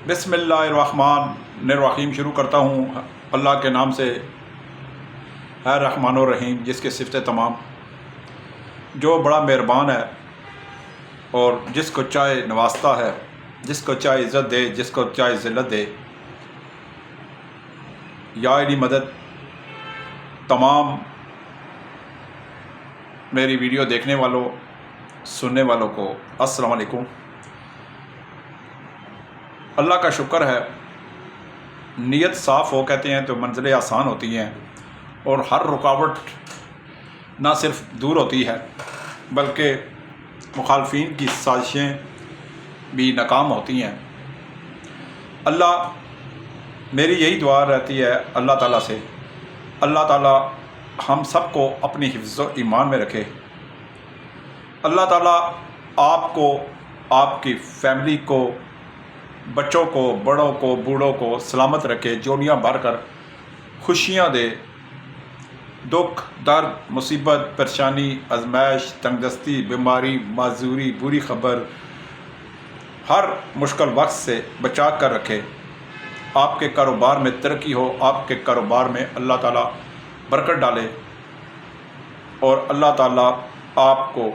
बिस्मिल्लाहिर्रहमानिर्रहीम शुरू करता हूँ अल्लाह के नाम से, है रहमान और रहीम, जिसके सिफ़तें तमाम, जो बड़ा मेहरबान है और जिसको चाहे नवाजता है, जिसको चाहे इज़्ज़त दे, जिसको चाहे ज़िल्लत दे। या इली मदद तमाम मेरी वीडियो देखने वालों, सुनने वालों को अस्सलाम वालेकुम। अल्लाह का शुक्र है, नीयत साफ़ हो कहते हैं तो मंजिलें आसान होती हैं और हर रुकावट ना सिर्फ दूर होती है बल्कि मुखालफीन की साजिशें भी नाकाम होती हैं। अल्लाह मेरी यही दुआ रहती है अल्लाह ताला से, अल्लाह ताला हम सबको अपनी हिफ्ज़ व ईमान में रखे। अल्लाह ताला आपको, आपकी फैमिली को, बच्चों को, बड़ों को, बूढ़ों को सलामत रखे, जोनियाँ भर कर खुशियाँ दे। दुख, दर्द, मुसीबत, परेशानी, आजमाइश, तंगदस्ती, बीमारी, माजूरी, बुरी खबर, हर मुश्किल वक्त से बचा कर रखे। आपके कारोबार में तरक्की हो, आपके कारोबार में अल्लाह ताला बरकत डाले और अल्लाह ताला आपको,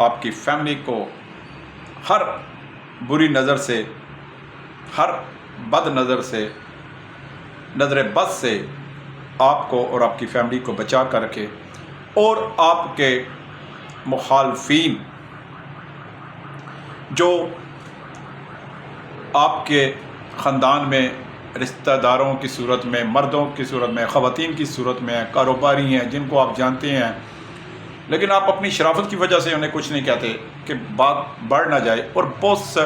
आपकी फैमिली को हर बुरी नज़र से, हर बद नज़र से, नज़र बद से आपको और आपकी फैमिली को बचा कर रखे और आपके मुखालफीन जो आपके ख़ानदान में रिश्तेदारों की सूरत में, मर्दों की सूरत में, ख़वातीन की सूरत में, कारोबारी हैं जिनको आप जानते हैं लेकिन आप अपनी शराफत की वजह से उन्हें कुछ नहीं कहते कि बात बढ़ ना जाए, और बहुत से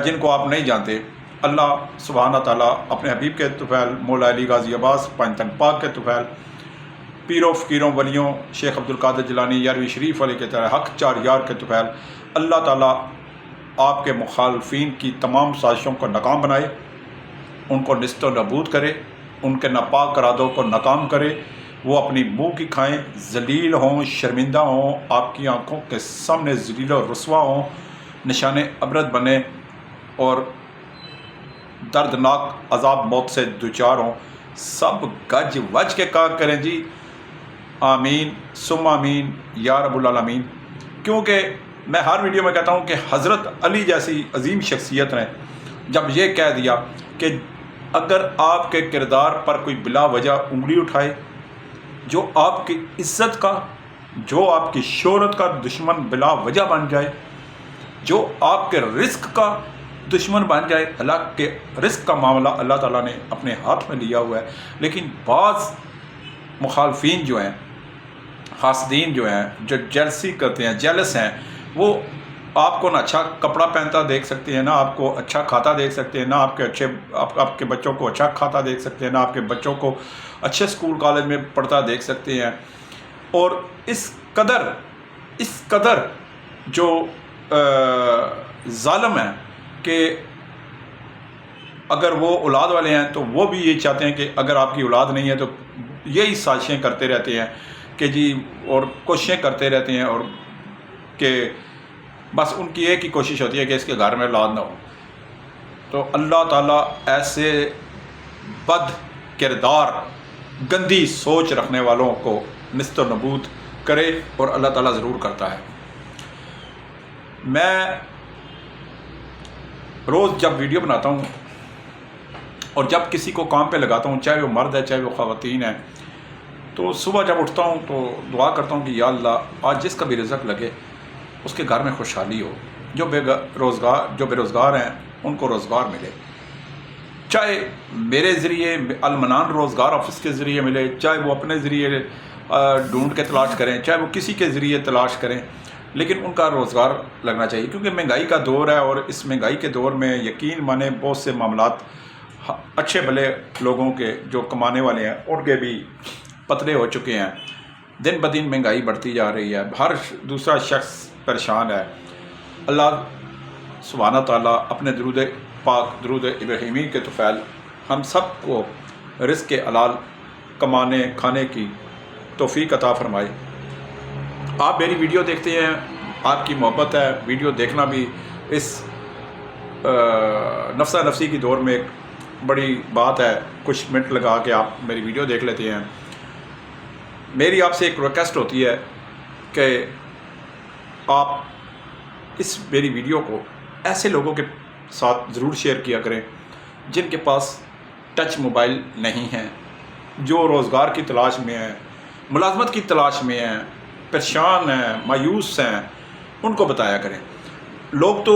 जिनको आप नहीं जानते, अल्लाह सुब्हाना ताला अपने हबीब के तुफ़ैल मौला अली गाज़ी अब्बास पंजतन पाक के तुफ़ैल पीरों फ़कीरों वलियों शेख अब्दुल कादिर जिलानी यारवी शरीफ वाले के तरह हक़ चार यार के तुफ़ैल अल्लाह ताला आपके मुखालफीन की तमाम साजिशों को नाकाम बनाए, उनको निस्त नबूद करे, उनके नापाक इरादों को नाकाम करे, वो अपनी मुँह की खाएँ, जलील हों, शर्मिंदा हों, आपकी आँखों के सामने ज़लील और रुस्वा हों, निशाने अबरत बने और दर्दनाक अज़ाब मौत से दुचार हों। सब गज वज के कहा करें जी आमीन सुम आमीन या रब्बुल आलमीन। क्योंकि मैं हर वीडियो में कहता हूँ कि हज़रत अली जैसी अजीम शख्सियत ने जब ये कह दिया कि अगर आपके किरदार पर कोई बिला वजह उंगली उठाए, जो आपकी इज़्ज़त का, जो आपकी शोहरत का दुश्मन बिला वजह बन जाए, जो आपके रिस्क का दुश्मन बन जाए। अल्लाह के रिस्क का मामला अल्लाह ताला ने अपने हाथ में लिया हुआ है, लेकिन बाज़ मुखालफीन जो हैं, हासदीन जो हैं, जो जेलसी करते हैं, जेलस हैं, वो आपको ना अच्छा कपड़ा पहनता देख सकते हैं, ना आपको अच्छा खाता देख सकते हैं, ना आपके बच्चों को अच्छा खाता देख सकते हैं, ना आपके बच्चों को अच्छे स्कूल कॉलेज में पढ़ता देख सकते हैं। और इस कदर जो ज़ालिम है कि अगर वो औलाद वाले हैं तो वो भी ये चाहते हैं कि अगर आपकी औलाद नहीं है तो यही साजिशें करते रहते हैं कि जी, और कोशिशें करते रहते हैं, और कि बस उनकी एक ही कोशिश होती है कि इसके घर में औलाद ना हो। तो अल्लाह ताला ऐसे बद किरदार, गंदी सोच रखने वालों को निस्त नबूद करे, और अल्लाह ताला ज़रूर करता है। मैं रोज़ जब वीडियो बनाता हूँ और जब किसी को काम पे लगाता हूँ, चाहे वो मर्द है चाहे वो ख़वातीन है, तो सुबह जब उठता हूँ तो दुआ करता हूँ कि या अल्लाह आज जिसका भी रिज़्क़ लगे उसके घर में खुशहाली हो, जो बेरोज़गार हैं उनको रोज़गार मिले, चाहे मेरे ज़रिए अलमनान रोज़गार ऑफिस के ज़रिए मिले, चाहे वो अपने ज़रिए ढूंढ के तलाश करें, चाहे वो किसी के ज़रिए तलाश करें, लेकिन उनका रोज़गार लगना चाहिए। क्योंकि महंगाई का दौर है और इस महंगाई के दौर में यकीन माने बहुत से मामलात अच्छे भले लोगों के जो कमाने वाले हैं उनके भी पतले हो चुके हैं। दिन ब दिन महंगाई बढ़ती जा रही है, हर दूसरा शख्स परेशान है। अल्लाह सुब्हाना ताला अपने दरूद पाक, दरूद इब्राहीमी के तुफ़ैल हम सब को रिज़्क़ के हलाल कमाने खाने की तौफ़ीक अता फ़रमाए। आप मेरी वीडियो देखते हैं, आपकी मोहब्बत है, वीडियो देखना भी इस नफ्सा नफसी की दौर में एक बड़ी बात है, कुछ मिनट लगा के आप मेरी वीडियो देख लेते हैं। मेरी आपसे एक रिक्वेस्ट होती है कि आप इस मेरी वीडियो को ऐसे लोगों के साथ ज़रूर शेयर किया करें जिनके पास टच मोबाइल नहीं है, जो रोज़गार की तलाश में हैं, मुलाजमत की तलाश में हैं, परेशान हैं, मायूस हैं, उनको बताया करें। लोग तो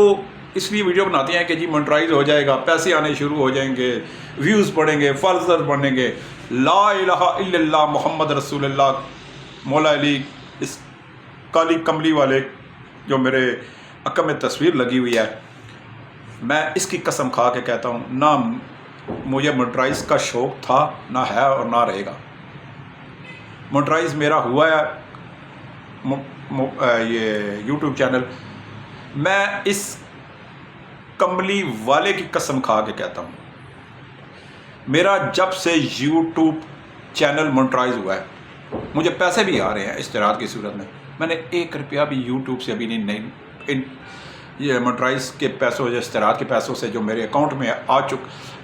इसलिए वीडियो बनाते हैं कि जी मोनेटाइज हो जाएगा, पैसे आने शुरू हो जाएंगे, व्यूज़ बढ़ेंगे, फॉलोअर्स बढ़ेंगे, ला इलाहा इल्लल्लाह मोहम्मद रसूलुल्लाह, मौला अली, इस काली कमली वाले जो मेरे अक्म में तस्वीर लगी हुई है, मैं इसकी कसम खा के कहता हूँ, ना मुझे मोनेटाइज का शौक़ था, ना है और ना रहेगा। मोनेटाइज मेरा हुआ है ये यूट्यूब चैनल, मैं इस कमली वाले की कसम खा के कहता हूँ, मेरा जब से यूट्यूब चैनल मोनेटाइज हुआ है, मुझे पैसे भी आ रहे हैं इश्तराक की सूरत में। मैंने 1 रुपया भी यूट्यूब से अभी नहीं ये मोनेटाइज के पैसों या इश्तराक के पैसों से जो मेरे अकाउंट में आ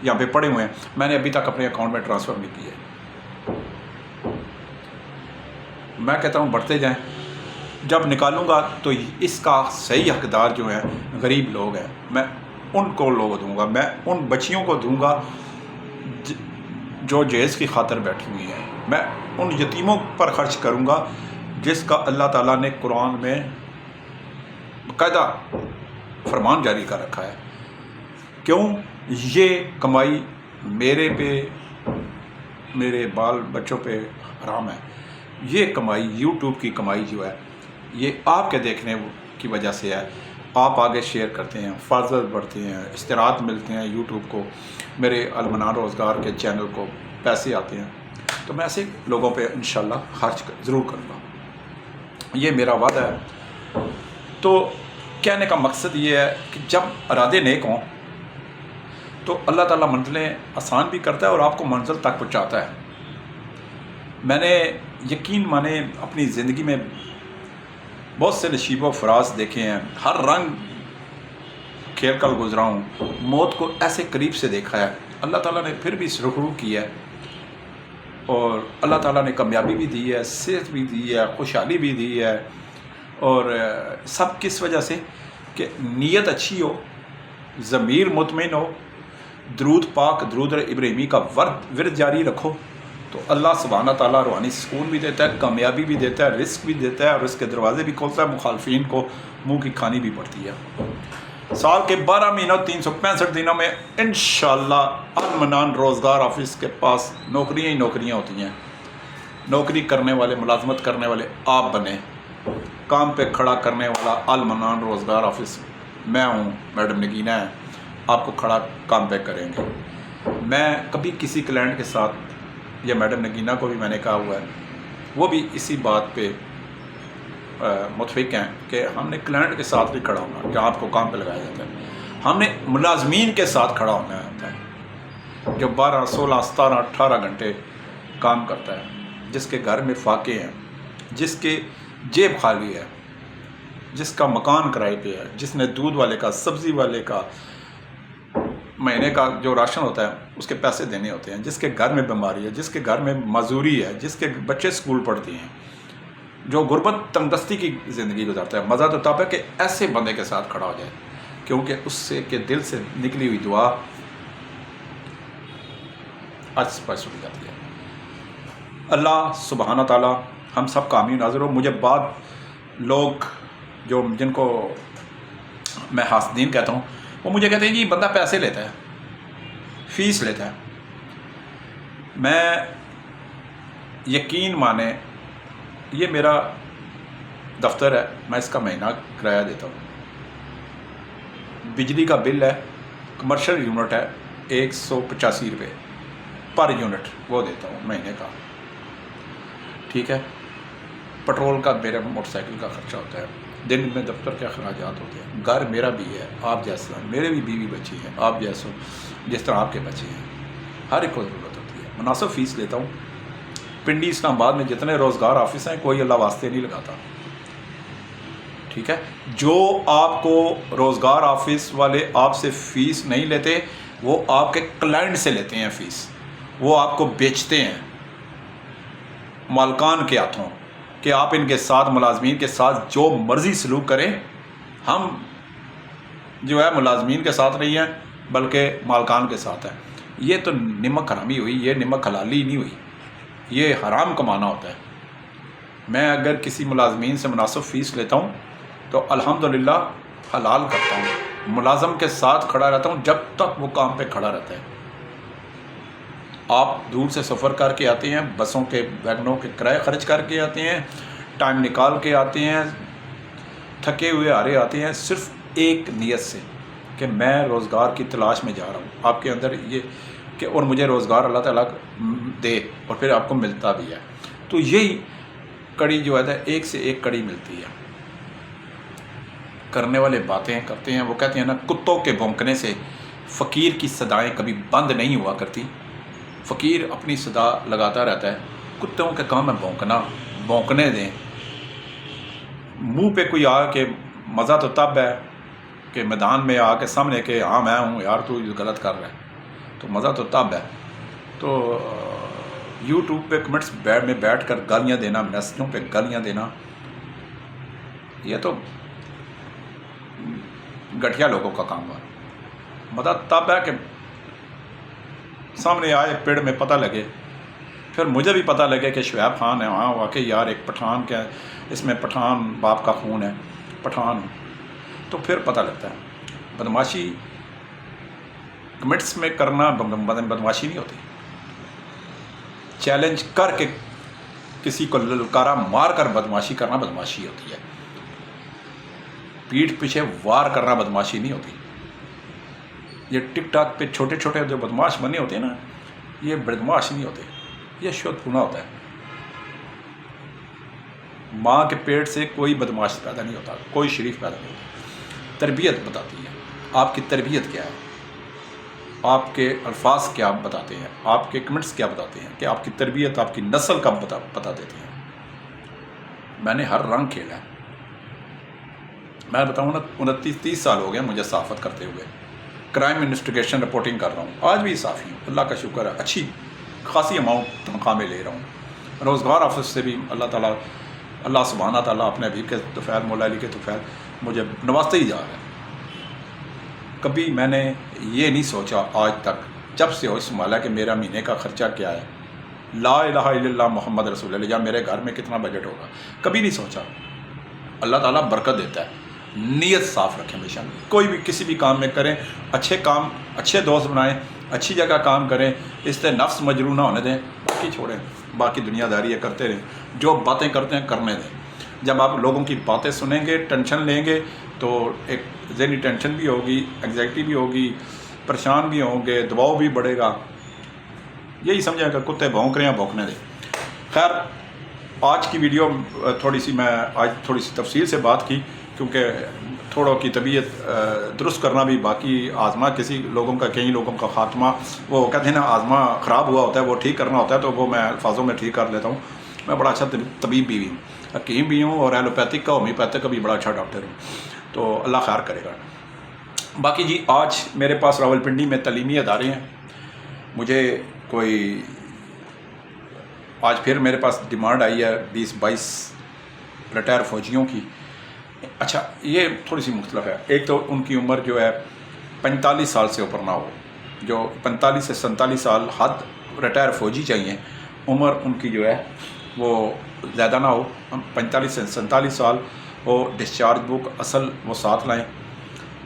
यहाँ पे पड़े हुए हैं, मैंने अभी तक अपने अकाउंट में ट्रांसफ़र नहीं किए। मैं कहता हूँ बढ़ते जाएं, जब निकालूंगा तो इसका सही हकदार जो है गरीब लोग हैं, मैं उनको लोग दूंगा, मैं उन बच्चियों को दूंगा जो जहेज़ की खातर बैठी हुई हैं, मैं उन यतीमों पर खर्च करूंगा जिसका अल्लाह ताला ने कुरान में बाकायदा फरमान जारी कर रखा है। क्यों? ये कमाई मेरे पे, मेरे बाल बच्चों पे हराम है। ये कमाई, यूट्यूब की कमाई जो है, ये आपके देखने की वजह से है। आप आगे शेयर करते हैं, फॉलोअर्स बढ़ते हैं, इश्तराक मिलते हैं यूट्यूब को, मेरे अलमनान रोज़गार के चैनल को पैसे आते हैं, तो मैं ऐसे लोगों पे इंशाल्लाह खर्च ज़रूर करूँगा, ये मेरा वादा है। तो कहने का मकसद ये है कि जब इरादे नेक हों तो अल्लाह ताला मंजिलें आसान भी करता है और आपको मंजिल तक पहुँचाता है। मैंने यकीन माने अपनी ज़िंदगी में बहुत से नशीब व फराज देखे हैं, हर रंग खेल कर गुजरा हूँ, मौत को ऐसे करीब से देखा है। अल्लाह ताला ने फिर भी सुरखरू किया है और अल्लाह ताला ने कामयाबी भी दी है, सेहत भी दी है, खुशहाली भी दी है, और सब किस वजह से कि नीयत अच्छी हो, ज़मीर मुतमिन हो, दरूद पाक, दरूद इब्राहिमी का विरद जारी रखो, तो अल्लाह सुब्हाना ताला रूहानी सुकून भी देता है, कामयाबी भी देता है, रिस्क भी देता है और इसके दरवाज़े भी खोलता है। मुखालफिन को मुँह की खानी भी पड़ती है। साल के 12 महीनों 365 दिनों में इंशाअल्लाह अलमनान रोज़गार ऑफिस के पास नौकरियाँ ही नौकरियाँ होती हैं। नौकरी करने वाले, मुलाजमत करने वाले आप बने, काम पे खड़ा करने वाला अलमनान रोज़गार ऑफिस मैं हूँ, मैडम नगीना है, आपको खड़ा काम पे करेंगे। मैं कभी किसी क्लाइंट के साथ, या मैडम नगीना को भी मैंने कहा हुआ है, वो भी इसी बात पे मुतफिक हैं कि हमने क्लाइंट के साथ नहीं खड़ा होना जहाँ आपको काम पे लगाया जाता है, हमने मुलाजमीन के साथ खड़ा होना होता है जो 12, 16, 17, 18 घंटे काम करता है, जिसके घर में फाके हैं, जिसके जेब खाली है, जिसका मकान किराए पे है, जिसने दूध वाले का, सब्ज़ी वाले का महीने का जो राशन होता है उसके पैसे देने होते हैं, जिसके घर में बीमारी है, जिसके घर में मजदूरी है, जिसके बच्चे स्कूल पढ़ती हैं, जो गुर्बत तंगदस्ती की ज़िंदगी गुजारता है, मज़ा तो तब है कि ऐसे बंदे के साथ खड़ा हो जाए, क्योंकि उससे के दिल से निकली हुई दुआ आज स्पष्ट हो जाती है। अल्लाह सुब्हाना ताला हम सब का आमीन नाज़िर हो। मुझे बाद लोग जो जिनको मैं हासदीन कहता हूँ, वो मुझे कहते हैं कि बंदा पैसे लेता है, फ़ीस लेता है। मैं यकीन माने, ये मेरा दफ्तर है, मैं इसका महीना किराया देता हूँ, बिजली का बिल है, कमर्शियल यूनिट है, 185 रुपये पर यूनिट वो देता हूँ महीने का, ठीक है। पेट्रोल का मेरा मोटरसाइकिल का ख़र्चा होता है, दिन में दफ्तर के अखराजात होते हैं, घर मेरा भी है आप जैसा, मेरे भी बीवी बच्चे हैं आप जैसो, जिस तरह आपके बच्चे हैं, हर एक को ज़रूरत होती है। मुनासिब फ़ीस लेता हूँ। पिंडी इस्लामाबाद में जितने रोज़गार ऑफिस हैं कोई अल्लाह वास्ते नहीं लगाता, ٹھیک ہے. جو آپ کو روزگار آفس والے آپ سے فیس نہیں لیتے، وہ آپ کے کلائنٹ سے لیتے ہیں فیس. وہ آپ کو بیچتے ہیں مالکان کے ہاتھوں کہ آپ ان کے ساتھ ملازمین کے ساتھ جو مرضی سلوک کریں. ہم جو ہے ملازمین کے ساتھ نہیں ہیں بلکہ مالکان کے ساتھ ہیں. یہ تو نمک حرامی ہوئی، یہ نمک حلالی نہیں ہوئی، یہ حرام کمانا ہوتا ہے. میں اگر کسی ملازمین سے مناسب فیس لیتا ہوں تو الحمدللہ حلال کرتا ہوں، ملازم کے ساتھ کھڑا رہتا ہوں جب تک وہ کام پہ کھڑا رہتا ہے. آپ دور سے سفر کر کے آتے ہیں، بسوں کے ویگنوں کے کرائے خرچ کر کے آتے ہیں، ٹائم نکال کے آتے ہیں، تھکے ہوئے ہارے آتے ہیں، صرف ایک نیت سے کہ میں روزگار کی تلاش میں جا رہا ہوں. آپ کے اندر یہ کہ اور مجھے روزگار اللہ تعالیٰ دے اور پھر آپ کو ملتا بھی ہے. تو یہی کڑی جو ہے ایک سے ایک کڑی ملتی ہے. کرنے والے باتیں کرتے ہیں. وہ کہتے ہیں نا، کتوں کے بھونکنے سے فقیر کی صدائیں کبھی بند نہیں ہوا کرتی. فقیر اپنی صدا لگاتا رہتا ہے. کتوں کے کام ہے بھونکنا، بھونکنے دیں. منہ پہ کوئی آ کے مزہ تو تب ہے کہ میدان میں آ کے سامنے کہ ہاں میں ہوں یار تو غلط کر رہا ہے، تو مزہ تو تب ہے. تو یوٹیوب پہ کمنٹس میں بیٹھ کر گالیاں دینا، میسجوں پہ گالیاں دینا، یہ تو گٹھیا لوگوں کا کام ہوا. مزہ تب ہے کہ سامنے آئے پیڑ میں پتہ لگے، پھر مجھے بھی پتہ لگے کہ شعیب خان ہے، ہاں واقعی یار ایک پٹھان کیا اس میں پٹھان باپ کا خون ہے، پٹھان. تو پھر پتہ لگتا ہے. بدماشی کمنٹس میں کرنا بدماشی نہیں ہوتی. چیلنج کر کے کسی کو للکارا مار کر بدماشی کرنا بدماشی ہوتی ہے. پیٹھ پیچھے وار کرنا بدماشی نہیں ہوتی. یہ ٹک ٹاک پہ چھوٹے چھوٹے جو بدماش بنے ہوتے ہیں نا، یہ بدماش نہیں ہوتے، یہ شدھ پونا ہوتا ہے. ماں کے پیٹ سے کوئی بدماش پیدا نہیں ہوتا، کوئی شریف پیدا نہیں ہوتا. تربیت بتاتی ہے آپ کی تربیت کیا ہے، آپ کے الفاظ کیا بتاتے ہیں، آپ کے کمنٹس کیا بتاتے ہیں کہ آپ کی تربیت آپ کی نسل کا بتا دیتے ہیں. میں نے ہر رنگ کھیلا ہے. میں بتاؤں نا 29-30 سال ہو گئے مجھے صحافت کرتے ہوئے. کرائم انویسٹیگیشن رپورٹنگ کر رہا ہوں، آج بھی صحافی ہوں، اللہ کا شکر ہے. اچھی خاصی اماؤنٹ تنخواہ میں لے رہا ہوں. روزگار آفس سے بھی اللہ سبحانہ تعالیٰ اپنے حبیب کے طفیل مولا علی کے طفیل مجھے نوازتے ہی جا رہا ہے. کبھی میں نے یہ نہیں سوچا آج تک جب سے ہوش سنبھالا کہ میرا مہینے کا خرچہ کیا ہے، لا الہ الا اللہ محمد رسول اللہ، یا میرے گھر میں کتنا بجٹ ہوگا، کبھی نہیں سوچا. اللہ تعالیٰ برکت دیتا ہے. نیت صاف رکھیں ہمیشہ. کوئی بھی کسی بھی کام میں کریں، اچھے کام، اچھے دوست بنائیں، اچھی جگہ کام کریں، اس سے نفس مجروح نہ ہونے دیں. باقی چھوڑیں، باقی دنیا داری ہے کرتے رہیں، جو باتیں کرتے ہیں کرنے دیں. جب آپ لوگوں کی باتیں سنیں گے، ٹینشن لیں گے، تو ایک ذہنی ٹینشن بھی ہوگی، انگزائٹی بھی ہوگی، پریشان بھی ہوں گے، دباؤ بھی بڑھے گا. یہی سمجھیں کہ کتے بھونک رہے ہیں بھونکنے دیں. خیر، آج کی ویڈیو میں آج تھوڑی سی تفصیل سے بات کی، کیونکہ تھوڑوں کی طبیعت درست کرنا بھی باقی آزما کسی لوگوں کا، کئی لوگوں کا خاتمہ وہ کہتے ہیں نا آزما خراب ہوا ہوتا ہے، وہ ٹھیک کرنا ہوتا ہے، تو وہ میں الفاظوں میں ٹھیک کر لیتا ہوں. میں بڑا اچھا طبیب بھی ہوں، حکیم بھی ہوں، اور ایلوپیتھک کا ہومیوپیتھک کا بھی بڑا اچھا ڈاکٹر ہوں. تو اللہ خیر کرے گا. باقی جی، آج میرے پاس راولپنڈی میں تعلیمی ادارے ہیں. مجھے کوئی آج پھر میرے پاس ڈیمانڈ آئی ہے 20-22 ریٹائر فوجیوں کی. اچھا، یہ تھوڑی سی مختلف ہے. ایک تو ان کی عمر جو ہے 45 سال سے اوپر نہ ہو، جو 45 سے 47 سال حد ریٹائر فوجی چاہیے. عمر ان کی جو ہے وہ زیادہ نہ ہو، 45 سے 47 سال. وہ ڈسچارج بک اصل وہ ساتھ لائیں.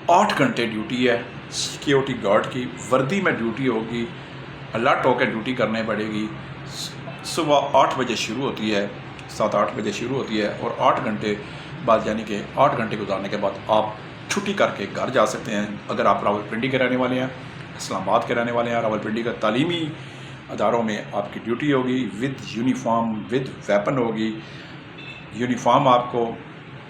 8 گھنٹے ڈیوٹی ہے سیکیورٹی گارڈ کی. وردی میں ڈیوٹی ہوگی، الرٹ ہو کے ڈیوٹی کرنے پڑے گی. صبح 8 بجے شروع ہوتی ہے، 7-8 بجے شروع ہوتی ہے، اور 8 گھنٹے بعد، یعنی کہ 8 گھنٹے گزارنے کے بعد آپ چھٹی کر کے گھر جا سکتے ہیں. اگر آپ راولپنڈی کے رہنے والے ہیں، اسلام آباد کے رہنے والے ہیں، راولپنڈی کا تعلیمی اداروں میں آپ کی ڈیوٹی ہوگی، ود یونیفارم، ود ویپن ہوگی. یونیفارم آپ کو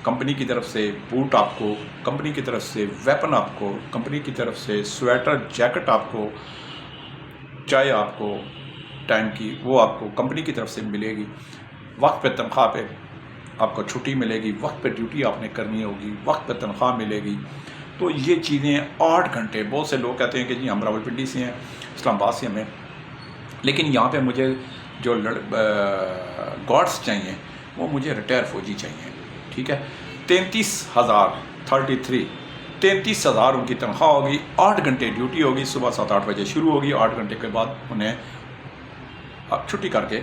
کمپنی کی طرف سے، بوٹ آپ کو کمپنی کی طرف سے، ویپن آپ کو کمپنی کی طرف سے، سویٹر جیکٹ آپ کو، چائے آپ کو ٹائم کی وہ آپ کو کمپنی کی طرف سے ملے گی. وقت پہ تنخواہ پہ آپ کو چھٹی ملے گی، وقت پہ ڈیوٹی آپ نے کرنی ہوگی، وقت پہ تنخواہ ملے گی. تو یہ چیزیں 8 گھنٹے، بہت سے لوگ کہتے ہیں کہ جی ہم راولپنڈی سے ہیں، اسلام آباد سے ہمیں، لیکن یہاں پہ مجھے جو گارڈس چاہیے وہ مجھے ریٹائر فوجی چاہیے. ٹھیک ہے، 33,000 ان کی تنخواہ ہوگی، 8 گھنٹے ڈیوٹی ہوگی، صبح 7-8 بجے شروع ہوگی، 8 گھنٹے کے بعد انہیں چھٹی کر کے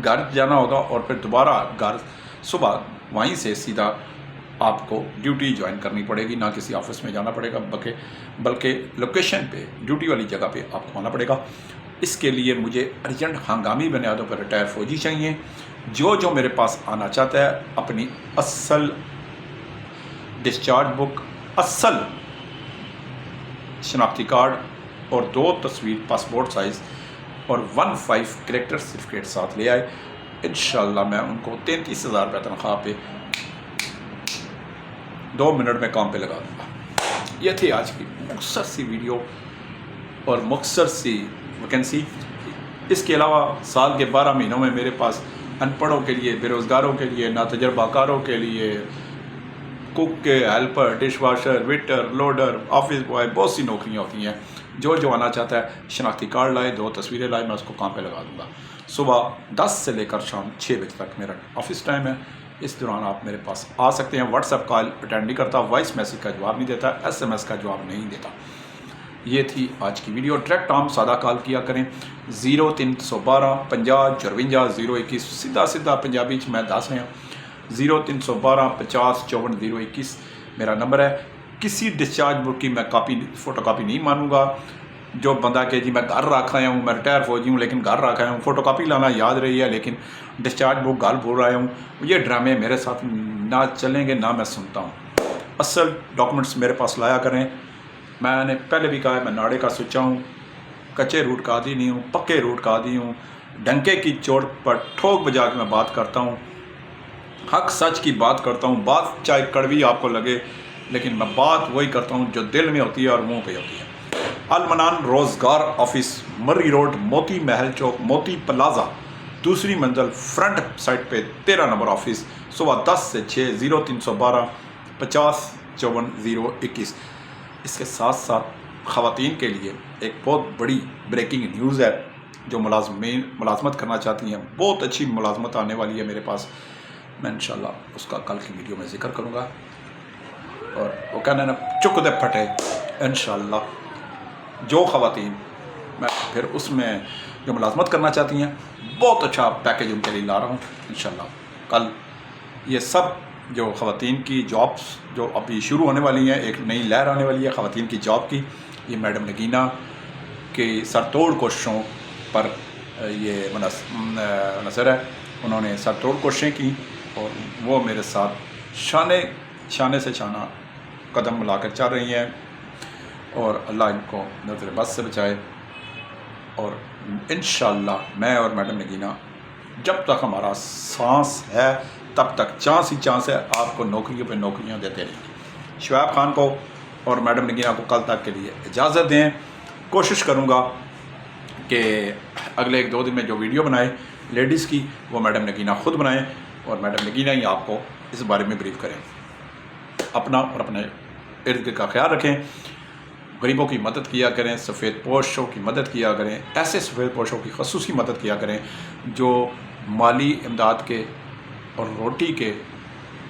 گھر جانا ہوگا، اور پھر دوبارہ گھر صبح وہیں سے سیدھا آپ کو ڈیوٹی جوائن کرنی پڑے گی، نہ کسی آفس میں جانا پڑے گا، بلکہ لوکیشن پہ ڈیوٹی والی جگہ پہ آپ کو آنا پڑے گا. اس کے لیے مجھے ارجنٹ ہنگامی بنیادوں پر ریٹائر فوجی چاہیے. جو میرے پاس آنا چاہتا ہے اپنی اصل ڈسچارج بک، اصل شناختی کارڈ اور 2 تصویر پاسپورٹ سائز اور 1-5 کریکٹر سرٹیفکیٹ ساتھ لے آئے. انشاءاللہ میں ان کو 33,000 روپے تنخواہ پہ 2 منٹ میں کام پہ لگا دوں گا. یہ تھی آج کی مختصر سی ویڈیو اور مختصر سی ویکنسی. اس کے علاوہ سال کے 12 مہینوں میں میرے پاس ان پڑھوں کے لیے، بے روزگاروں کے لیے، ناتجربہ کاروں کے لیے، کوک کے helper, dishwasher, waiter, loader, office boy, بہت سی نوکریاں ہوتی ہیں. جو آنا چاہتا ہے شناختی کارڈ لائے، 2 تصویریں لائے، میں اس کو کام پہ لگا دوں گا. صبح 10 سے لے کر شام 6 بجے تک میرا آفس ٹائم ہے. اس دوران آپ میرے پاس آ سکتے ہیں. واٹس ایپ کال اٹینڈ نہیں کرتا، وائس میسیج کا جواب نہیں دیتا، SMS کا جواب نہیں دیتا. یہ تھی آج کی ویڈیو. ڈائریکٹ عام سادہ کال کیا کریں 0312 50 54 021. سیدھا پنجابی میں دس رہا ہوں. 0312 50 54 021 میرا نمبر ہے. کسی ڈسچارج بک کی میں فوٹو کاپی نہیں مانوں گا. جو بندہ کہ جی میں گھر رکھ آیا ہوں، میں ریٹائر فوجی ہوں لیکن گھر رکھ آیا ہوں، فوٹو کاپی لانا یاد رہی ہے لیکن ڈسچارج بک گھر بھول آیا ہوں، یہ ڈرامے میرے ساتھ نہ چلیں گے، نہ میں سنتا ہوں. اصل ڈاکومنٹس میرے پاس لایا کریں. میں نے پہلے بھی کہا ہے، میں ناڑے کا سچا ہوں، کچے روٹ کا عادی نہیں ہوں، پکے روٹ کا عادی ہوں. ڈنکے کی چوٹ پر ٹھوک بجا کے میں بات کرتا ہوں، حق سچ کی بات کرتا ہوں. بات چاہے کڑوی آپ کو لگے لیکن میں بات وہی کرتا ہوں جو دل میں ہوتی ہے اور منہ پہ ہوتی ہے. المنان روزگار آفس، مری روڈ، موتی محل چوک، موتی پلازا، 2 منزل، فرنٹ سائٹ پہ 13 نمبر آفس. صبح 10 سے 6. 0312 50 54 021. اس کے ساتھ ساتھ خواتین کے لیے ایک بہت بڑی بریکنگ نیوز ہے. جو ملازمت کرنا چاہتی ہیں، بہت اچھی ملازمت آنے والی ہے میرے پاس. میں انشاءاللہ اس کا کل کی ویڈیو میں ذکر کروں گا. اور وہ کہنا نا چک دے پھٹے. انشاءاللہ جو خواتین میں پھر اس میں جو ملازمت کرنا چاہتی ہیں، بہت اچھا پیکیج ان کے لیے لا رہا ہوں انشاءاللہ. کل یہ سب جو خواتین کی جابس جو ابھی شروع ہونے والی ہیں، ایک نئی لہر آنے والی ہے خواتین کی جاب کی. یہ میڈم نگینہ کی سر توڑ کوششوں پر یہ منحصر ہے. انہوں نے سر توڑ کوششیں کی اور وہ میرے ساتھ شانے سے شانہ قدم ملا کر چل رہی ہیں. اور اللہ ان کو نظر بد سے بچائے. اور انشاءاللہ میں اور میڈم نگینہ جب تک ہمارا سانس ہے تب تک چانس ہی چانس ہے آپ کو نوکریوں پہ نوکریاں دیتے رہیں گے. شعیب خان کو اور میڈم نگینہ کو کل تک کے لیے اجازت دیں. کوشش کروں گا کہ اگلے 1-2 دن میں جو ویڈیو بنائے لیڈیز کی، وہ میڈم نگینہ خود بنائیں اور میڈم نگینہ ہی آپ کو اس بارے میں بریف کریں. اپنا اور اپنے ارد گرد کا خیال رکھیں. غریبوں کی مدد کیا کریں، سفید پوشوں کی مدد کیا کریں. ایسے سفید پوشوں کی خصوصی مدد کیا کریں جو مالی امداد کے اور روٹی کے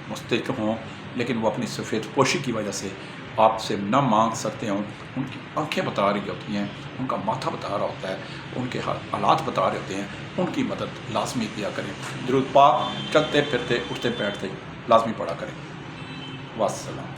مستحق ہوں لیکن وہ اپنی سفید پوشی کی وجہ سے آپ سے نہ مانگ سکتے ہوں. ان کی آنکھیں بتا رہی ہوتی ہیں، ان کا ماتھا بتا رہا ہوتا ہے، ان کے حالات بتا رہے ہوتے ہیں. ان کی مدد لازمی کیا کریں. درود پاک چلتے پھرتے اٹھتے بیٹھتے لازمی پڑھا کریں. والسلام.